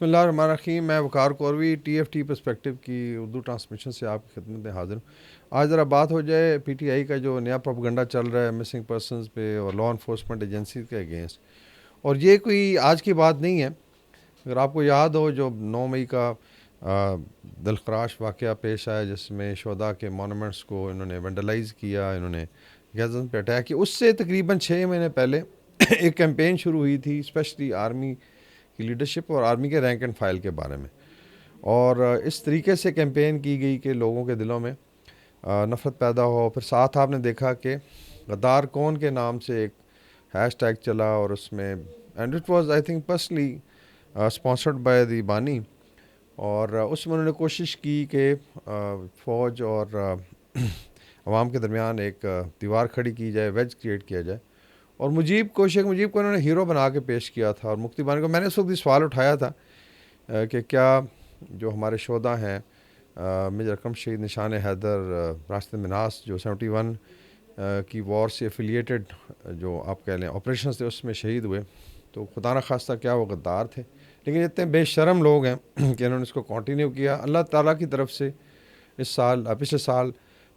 بسم اللہ الرحمن الرحیم. میں وقار کوروی ٹی ایف ٹی پرسپیکٹیو کی اردو ٹرانسمیشن سے آپ کی خدمت میں حاضر ہوں. آج ذرا بات ہو جائے پی ٹی آئی کا جو نیا پروپیگنڈا چل رہا ہے مسنگ پرسنز پہ اور لا انفورسمنٹ ایجنسیز کے اگینسٹ. اور یہ کوئی آج کی بات نہیں ہے. اگر آپ کو یاد ہو جو 9 مئی کا دلخراش واقعہ پیش آیا جس میں شہداء کے مونومنٹس کو انہوں نے وینڈلائز کیا, انہوں نے گیزن پہ اٹیک کیا, اس سے تقریباً 6 مہینے پہلے ایک کیمپین شروع ہوئی تھی اسپیشلی آرمی کی لیڈرشپ اور آرمی کے رینک اینڈ فائل کے بارے میں. اور اس طریقے سے کیمپین کی گئی کہ لوگوں کے دلوں میں نفرت پیدا ہو. پھر ساتھ آپ نے دیکھا کہ غدار کون کے نام سے ایک ہیش ٹیگ چلا اور اس میں and it was I think personally sponsored by the بانی. اور اس میں انہوں نے کوشش کی کہ فوج اور عوام کے درمیان ایک دیوار کھڑی کی جائے, ویج کریٹ کیا جائے. اور شیخ مجیب کو انہوں نے ہیرو بنا کے پیش کیا تھا اور مفتی بانی کو. میں نے اس وقت یہ سوال اٹھایا تھا کہ کیا جو ہمارے شہداء ہیں میجر اکرم شہید, نشان حیدر, راشد مناس جو 71 کی وار سے افیلیٹڈ جو آپ کہہ لیں آپریشنز تھے اس میں شہید ہوئے, تو خدا نخواستہ کیا وہ غدار تھے. لیکن اتنے بے شرم لوگ ہیں کہ انہوں نے اس کو کنٹینیو کیا. اللہ تعالیٰ کی طرف سے اس سال پچھلے سال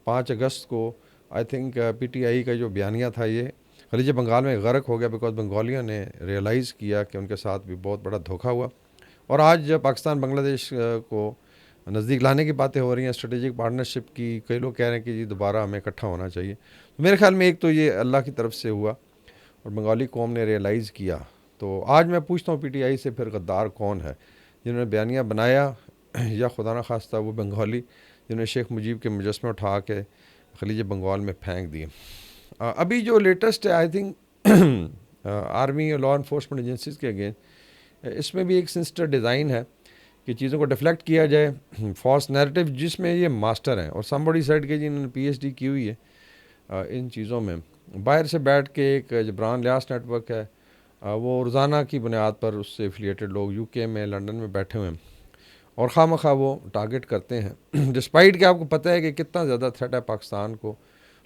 5 اگست کو I think P T I کا جو بیانیہ تھا یہ خلیج بنگال میں غرق ہو گیا بیکاز بنگالیوں نے ریئلائز کیا کہ ان کے ساتھ بھی بہت بڑا دھوکہ ہوا. اور آج پاکستان بنگلہ دیش کو نزدیک لانے کی باتیں ہو رہی ہیں, اسٹریٹجک پارٹنرشپ کی. کئی لوگ کہہ رہے ہیں کہ جی دوبارہ ہمیں اکٹھا ہونا چاہیے. میرے خیال میں ایک تو یہ اللہ کی طرف سے ہوا اور بنگالی قوم نے ریئلائز کیا. تو آج میں پوچھتا ہوں پی ٹی آئی سے پھر غدار کون ہے جنہوں نے بیانیہ بنایا, یا خدا نخواستہ وہ بنگالی جنہوں نے شیخ مجیب کے مجسمے اٹھا کے خلیج بنگال میں پھینک دیے. ابھی جو لیٹسٹ ہے آئی تھنک آرمی اور لا انفورسمنٹ ایجنسیز کے اگینسٹ, اس میں بھی ایک سنسٹر ڈیزائن ہے کہ چیزوں کو ڈیفلیکٹ کیا جائے, فالس نیریٹو جس میں یہ ماسٹر ہیں. اور سمبڈی سیڈ کے جنہوں نے پی ایچ ڈی کی ہوئی ہے ان چیزوں میں, باہر سے بیٹھ کے ایک جبران لیاس نیٹ ورک ہے, وہ روزانہ کی بنیاد پر اس سے افیلیٹڈ لوگ یو کے میں لنڈن میں بیٹھے ہوئے ہیں اور خواہ مخواہ وہ ٹارگٹ کرتے ہیں ڈسپائٹ کہ آپ کو پتہ ہے کہ کتنا زیادہ تھریٹ ہے پاکستان کو.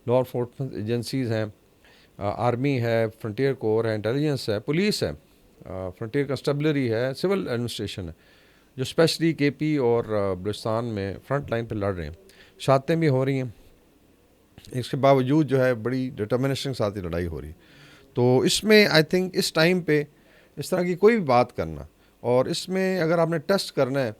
لا انفورسمنٹ ایجنسیز ہیں, آرمی ہے, فرنٹیئر کور ہے, انٹیلیجنس ہے, پولیس ہے, فرنٹیئر کنسٹیبلری ہے, سول ایڈمنسٹریشن ہے, جو اسپیشلی کے پی اور بلوچستان میں فرنٹ لائن پہ لڑ رہے ہیں. شہادتیں بھی ہو رہی ہیں, اس کے باوجود جو ہے بڑی ڈٹرمنیشن کے ساتھ ہی لڑائی ہو رہی ہے. تو اس میں آئی تھنک اس ٹائم پہ اس طرح کی کوئی بھی بات کرنا, اور اس میں اگر آپ نے ٹیسٹ کرنا ہے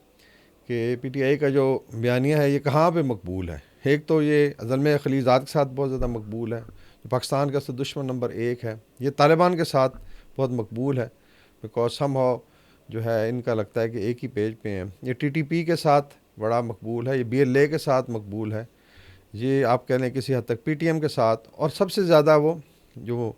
کہ پی ٹی آئی کا جو بیانیہ ہے یہ کہاں پہ مقبول ہے. ایک تو یہ زلم خلیزات کے ساتھ بہت زیادہ مقبول ہے جو پاکستان کا دشمن نمبر 1 ہے. یہ طالبان کے ساتھ بہت مقبول ہے بیکاز سم ہاؤ جو ہے ان کا لگتا ہے کہ ایک ہی پیج پہ ہیں. یہ ٹی ٹی پی کے ساتھ بڑا مقبول ہے, یہ بی ایل اے کے ساتھ مقبول ہے, یہ آپ کہہ لیں کسی حد تک پی ٹی ایم کے ساتھ. اور سب سے زیادہ وہ جو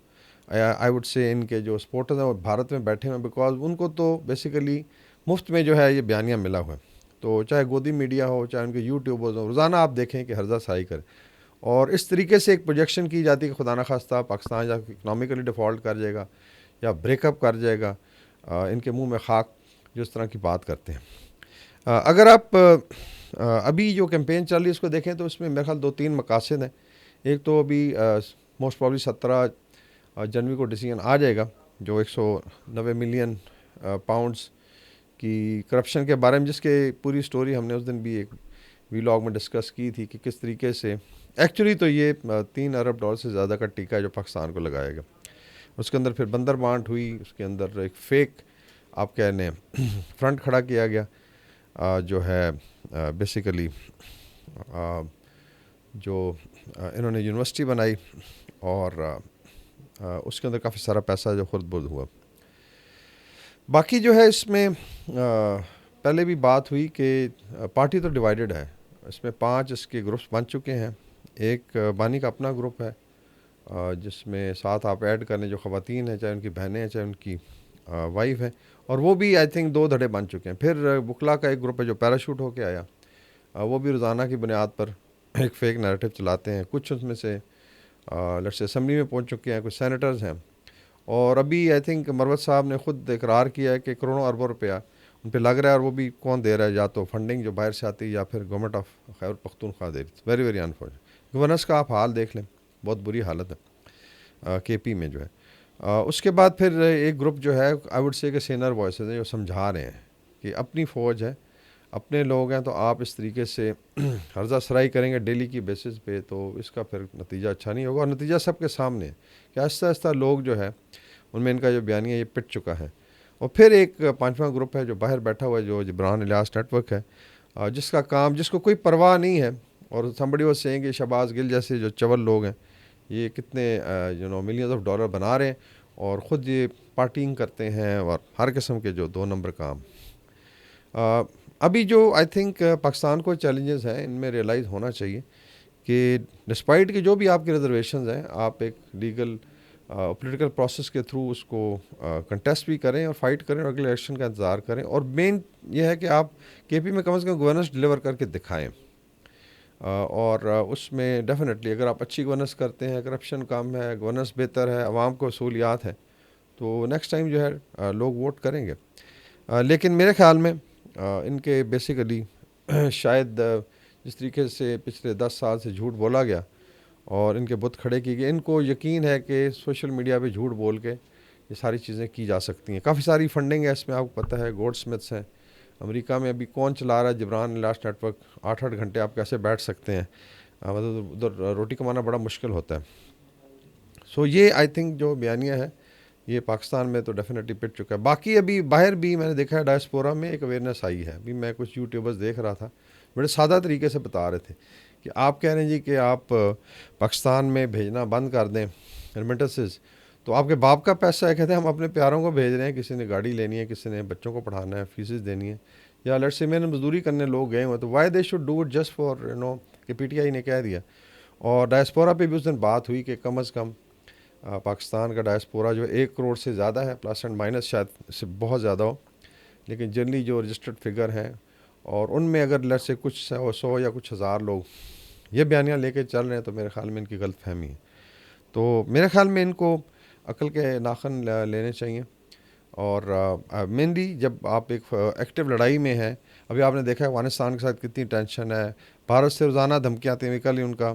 آئی وڈ سے ان کے جو سپورٹرز ہیں وہ بھارت میں بیٹھے ہوئے ہیں بیکاز ان کو تو بیسیکلی مفت میں جو ہے یہ بیانیہ ملا ہوا ہے. تو چاہے گودی میڈیا ہو, چاہے ان کے یوٹیوبرز ہوں, روزانہ آپ دیکھیں کہ ہرزہ سائی کرے. اور اس طریقے سے ایک پروجیکشن کی جاتی ہے کہ خدا نخواستہ پاکستان یا اکنامکلی ڈیفالٹ کر جائے گا یا بریک اپ کر جائے گا. ان کے منہ میں خاک جو اس طرح کی بات کرتے ہیں. اگر آپ ابھی جو کیمپین چل رہی ہے اس کو دیکھیں تو اس میں میرے خیال 2-3 مقاصد ہیں. ایک تو ابھی موسٹ پرابلی 17 جنوری کو ڈیسیژن آ جائے گا جو 190 ملین پاؤنڈز کی کرپشن کے بارے میں, جس کے پوری سٹوری ہم نے اس دن بھی ایک ویلاگ میں ڈسکس کی تھی کہ کس طریقے سے ایکچولی تو یہ $3 ارب سے زیادہ کا ٹیکہ جو پاکستان کو لگایا گیا. اس کے اندر پھر بندر بانٹ ہوئی, اس کے اندر ایک فیک آپ کہہ لیں فرنٹ کھڑا کیا گیا جو ہے بیسیکلی جو انہوں نے یونیورسٹی بنائی اور اس کے اندر کافی سارا پیسہ جو خرد برد ہوا. باقی جو ہے اس میں پہلے بھی بات ہوئی کہ پارٹی تو ڈیوائیڈڈ ہے. اس میں 5 اس کے گروپس بن چکے ہیں. ایک بانی کا اپنا گروپ ہے جس میں ساتھ آپ ایڈ کر لیں جو خواتین ہیں, چاہے ان کی بہنیں ہیں, چاہے ان کی وائف ہیں, اور وہ بھی آئی تھنک 2 دھڑے بن چکے ہیں. پھر وکلا کا ایک گروپ ہے جو پیراشوٹ ہو کے آیا, وہ بھی روزانہ کی بنیاد پر ایک فیک نیریٹو چلاتے ہیں. کچھ اس میں سے لٹس اسمبلی میں پہنچ چکے ہیں, کچھ سینیٹرز ہیں. اور ابھی آئی تھنک مروت صاحب نے خود اقرار کیا ہے کہ کروڑوں اربوں روپیہ ان پہ لگ رہا ہے, اور وہ بھی کون دے رہا ہے, یا تو فنڈنگ جو باہر سے آتی ہے یا پھر گورنمنٹ آف خیبر پختونخوا دے رہی ہے. Very very unfortunate. گورننس کا آپ حال دیکھ لیں, بہت بری حالت ہے کے پی میں جو ہے. اس کے بعد پھر ایک گروپ جو ہے آئی وڈ سے کہ سینئر وائسز ہیں جو سمجھا رہے ہیں کہ اپنی فوج ہے، اپنے لوگ ہیں، تو آپ اس طریقے سے ہرزہ سرائی کریں گے ڈیلی کی بیسس پہ تو اس کا پھر نتیجہ اچھا نہیں ہوگا. اور نتیجہ سب کے سامنے ہے کہ آہستہ آہستہ لوگ جو ہے ان میں ان کا جو بیانیہ یہ پٹ چکا ہے. اور پھر ایک پانچواں گروپ ہے جو باہر بیٹھا ہوا ہے، جو جبران الیاس نیٹ ورک ہے، جس کا کام، جس کو کوئی پرواہ نہیں ہے. اور somebody was saying کہ شہباز گل جیسے جو چول لوگ ہیں یہ کتنے ملینز آف ڈالر بنا رہے ہیں اور خود یہ پارٹینگ کرتے ہیں اور ہر قسم کے جو 2 نمبر کام. ابھی جو آئی تھنک پاکستان کو چیلنجز ہیں ان میں ریئلائز ہونا چاہیے کہ ڈسپائٹ کہ جو بھی آپ کے ریزرویشنز ہیں، آپ ایک لیگل پولیٹیکل پروسیس کے تھرو اس کو کنٹیسٹ بھی کریں اور فائٹ کریں اور اگلے الیکشن کا انتظار کریں. اور مین یہ ہے کہ آپ کے پی میں کم از کم گورننس ڈلیور کر کے دکھائیں. اور اس میں ڈیفینیٹلی اگر آپ اچھی گورننس کرتے ہیں، کرپشن کم ہے، گورننس بہتر ہے، عوام کو سہولیات ہے، تو نیکسٹ ٹائم جو ہے لوگ ووٹ کریں گے. لیکن میرے خیال میں ان کے بیسیکلی شاید جس طریقے سے پچھلے 10 سال سے جھوٹ بولا گیا اور ان کے بت کھڑے کی گئے، ان کو یقین ہے کہ سوشل میڈیا پہ جھوٹ بول کے یہ ساری چیزیں کی جا سکتی ہیں. کافی ساری فنڈنگ ہے اس میں، آپ کو پتہ ہے. گولڈ سمتھس ہیں امریکہ میں، ابھی کون چلا رہا ہے جبران الیاس نیٹ ورک. 8 گھنٹے آپ کیسے بیٹھ سکتے ہیں؟ مطلب ادھر روٹی کمانا بڑا مشکل ہوتا ہے. سو یہ آئی تھنک جو بیانیہ ہے یہ پاکستان میں تو ڈیفینیٹلی پٹ چکا ہے. باقی ابھی باہر بھی میں نے دیکھا ہے ڈائسپورا میں ایک اویئرنیس آئی ہے. ابھی میں کچھ یوٹیوبرز دیکھ رہا تھا، بڑے سادہ طریقے سے بتا رہے تھے کہ آپ کہہ رہے ہیں جی کہ آپ پاکستان میں بھیجنا بند کر دیں ریمیٹنسز، تو آپ کے باپ کا پیسہ ہے. کہتے ہیں ہم اپنے پیاروں کو بھیج رہے ہیں، کسی نے گاڑی لینی ہے، کسی نے بچوں کو پڑھانا ہے، فیسز دینی ہے، یا لیٹس سے میں نے مزدوری کرنے لوگ گئے ہوئے، تو why they should do it just for کہ پی ٹی آئی نے کہہ دیا. اور ڈائسپورا پہ بھی اس دن بات ہوئی کہ کم از کم پاکستان کا ڈائسپورا جو 1 کروڑ سے زیادہ ہے، پلس اینڈ مائنس شاید اس سے بہت زیادہ ہو، لیکن جنرلی جو رجسٹرڈ فگر ہیں اور ان میں اگر لیٹ سے کچھ 100 یا کچھ ہزار لوگ یہ بیانیاں لے کے چل رہے ہیں تو میرے خیال میں ان کی غلط فہمی ہے. تو میرے خیال میں ان کو عقل کے ناخن لینے چاہیے. اور مینلی جب آپ ایک ایکٹیو لڑائی میں ہیں، ابھی آپ نے دیکھا ہے افغانستان کے ساتھ کتنی ٹینشن ہے، بھارت سے روزانہ دھمکیاں آتی ہیں. کل ہی ان کا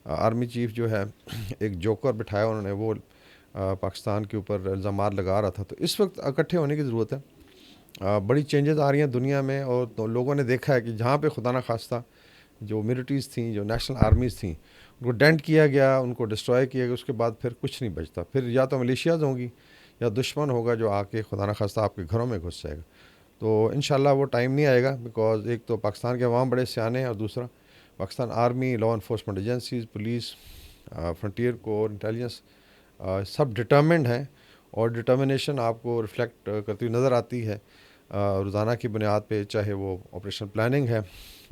آرمی چیف جو ہے ایک جوکر بٹھایا انہوں نے، وہ پاکستان کے اوپر الزامات لگا رہا تھا. تو اس وقت اکٹھے ہونے کی ضرورت ہے. بڑی چینجز آ رہی ہیں دنیا میں، اور لوگوں نے دیکھا ہے کہ جہاں پہ خدا نخواستہ جو ملٹریز تھیں، جو نیشنل آرمیز تھیں، ان کو ڈینٹ کیا گیا، ان کو ڈسٹروائے کیا گیا، اس کے بعد پھر کچھ نہیں بچتا. پھر یا تو ملیشیاز ہوں گی یا دشمن ہوگا جو آ کے خدا نخواستہ آپ کے گھروں میں گھس جائے گا. تو انشاءاللہ وہ ٹائم نہیں آئے گا، بیکاز ایک تو پاکستان کے عوام بڑے سیانے ہیں، اور دوسرا Pakistan army, law enforcement agencies, police, frontier corps, intelligence سب ڈٹرمنڈ ہیں. اور ڈٹرمنیشن آپ کو ریفلیکٹ کرتی ہوئی نظر آتی ہے روزانہ کی بنیاد پہ، چاہے وہ آپریشن پلاننگ ہے،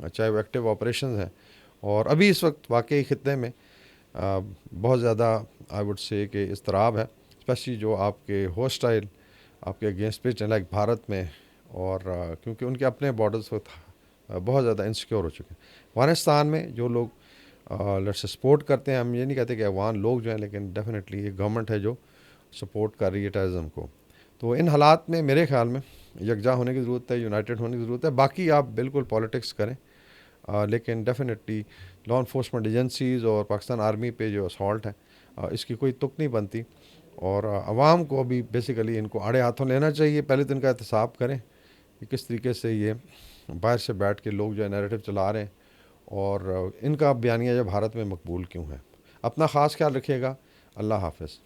چاہے وہ ایکٹیو آپریشنز ہیں. اور ابھی اس وقت واقعی خطے میں بہت زیادہ آئی وڈ سے کہ اضطراب ہے، اسپیشلی جو آپ کے ہوسٹائل آپ کے اگینسٹ پہ چلے لائک بھارت میں. اور کیونکہ ان کے اپنے بارڈرز بہت زیادہ انسیکیور ہو چکے ہیں. افغانستان میں جو لوگ سے سپورٹ کرتے ہیں، ہم یہ نہیں کہتے کہ افغان لوگ جو ہیں، لیکن ڈیفینیٹلی یہ گورنمنٹ ہے جو سپورٹ کر رہی ہے ٹیررزم کو. تو ان حالات میں میرے خیال میں یکجا ہونے کی ضرورت ہے، یونائٹڈ ہونے کی ضرورت ہے. باقی آپ بالکل پالیٹکس کریں، لیکن ڈیفینیٹلی لا انفورسمنٹ ایجنسیز اور پاکستان آرمی پہ جو اسالٹ ہے اس کی کوئی تک نہیں بنتی. اور عوام کو بھی بیسیکلی ان کو آڑے ہاتھوں لینا چاہیے. پہلے تو ان کا احتساب کریں کہ کس طریقے سے یہ باہر سے بیٹھ کے لوگ جو ہے نیریٹو چلا رہے ہیں، اور ان کا بیانیہ جو بھارت میں مقبول کیوں ہے. اپنا خاص خیال رکھیے گا. اللہ حافظ.